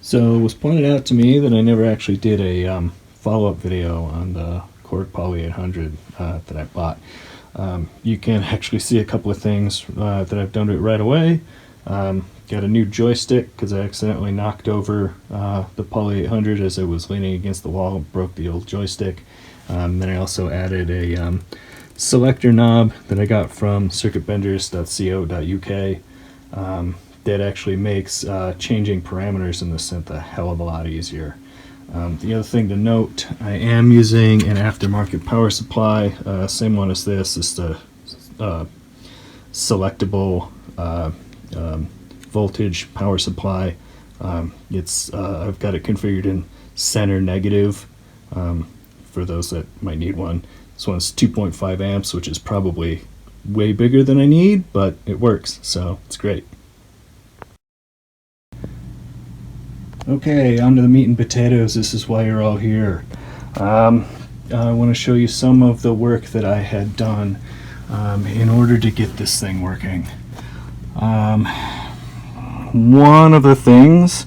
So it was pointed out to me that I never actually did a follow-up video on the Korg Poly800 that I bought. You can actually see a couple of things that I've done to it right away. Got a new joystick because I accidentally knocked over the Poly800 as it was leaning against the wall and broke the old joystick. Then I also added a selector knob that I got from circuitbenders.co.uk that actually makes changing parameters in the synth a hell of a lot easier. The other thing to note, I am using an aftermarket power supply, same one as this. It's the selectable voltage power supply. I've got it configured in center negative for those that might need one. This one's 2.5 amps, which is probably way bigger than I need, but it works, so it's great. Okay, on to the meat and potatoes. This is why you're all here. I want to show you some of the work that I had done in order to get this thing working. One of the things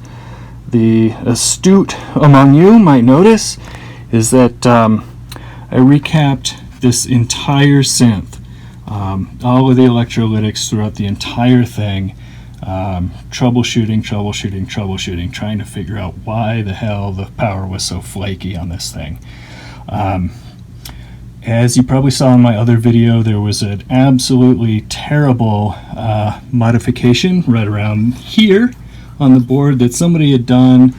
the astute among you might notice is that I recapped this entire synth, all of the electrolytics throughout the entire thing. Troubleshooting, trying to figure out why the hell the power was so flaky on this thing. As you probably saw in my other video, there was an absolutely terrible modification right around here on the board that somebody had done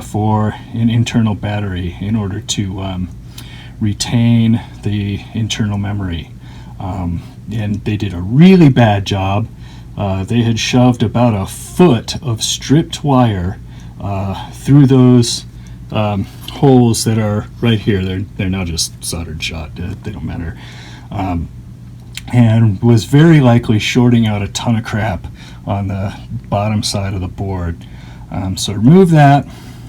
for an internal battery in order to retain the internal memory. And they did a really bad job. They had shoved about a foot of stripped wire through those holes that are right here. They're now just soldered shut. They don't matter. And was very likely shorting out a ton of crap on the bottom side of the board. So removed that,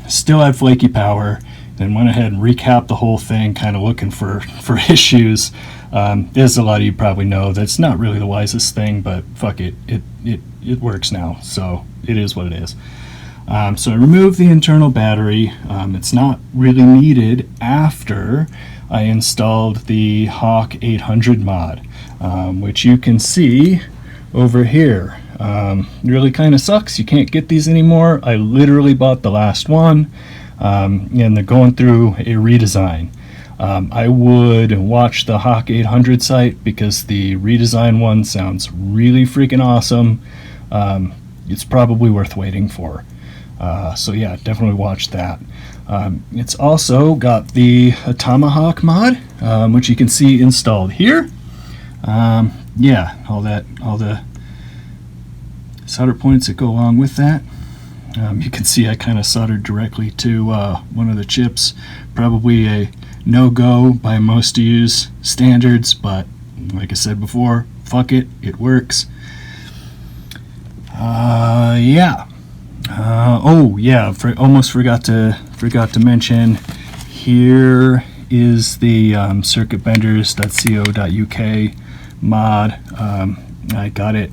still had flaky power, then went ahead and recapped the whole thing, kind of looking for issues. As a lot of you probably know, that's not really the wisest thing, but fuck it, it works now, so it is what it is. So I removed the internal battery. It's not really needed after I installed the Hawk 800 mod, which you can see over here. It really kind of sucks. You can't get these anymore. I literally bought the last one, and they're going through a redesign. I would watch the Hawk 800 site because the redesign one sounds really freaking awesome. It's probably worth waiting for. So yeah, definitely watch that. It's also got the Tomahawk mod, which you can see installed here. Yeah, all the solder points that go along with that. You can see I kind of soldered directly to one of the chips. Probably a no-go by most of you's standards, but like I said before, fuck it, it works. Yeah. Oh yeah, almost forgot to mention, here is the circuitbenders.co.uk mod. I got it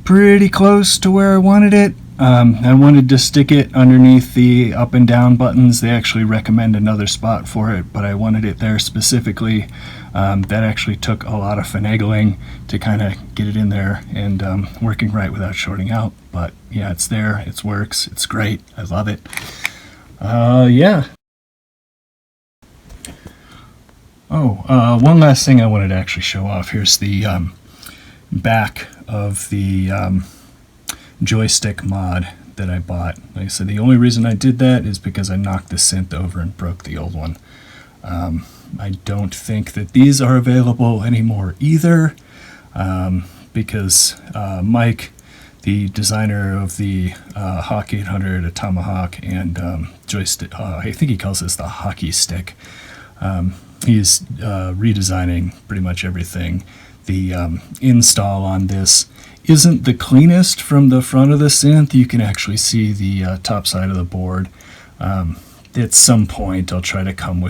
pretty close to where I wanted it. I wanted to stick it underneath the up and down buttons. They actually recommend another spot for it, but I wanted it there specifically. That actually took a lot of finagling to kind of get it in there and working right without shorting out. But yeah, it's there, it works, it's great, I love it. Yeah. Oh, one last thing I wanted to actually show off. Here's the back of the joystick mod that I bought. Like I said, the only reason I did that is because I knocked the synth over and broke the old one. I don't think that these are available anymore either, because Mike, the designer of the Hawk 800, a Tomahawk, and joystick, I think he calls this the hockey stick, he's redesigning pretty much everything. The install on this isn't the cleanest from the front of the synth. You can actually see the top side of the board. At some point I'll try to come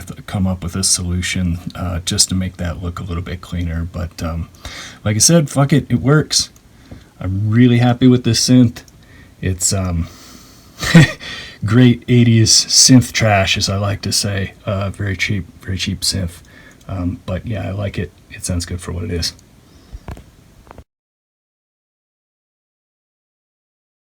up with a solution just to make that look a little bit cleaner, but like I said, fuck it, it works. I'm really happy with this synth. It's great 80s synth trash, as I like to say. Very cheap synth. But yeah, I like it. It sounds good for what it is.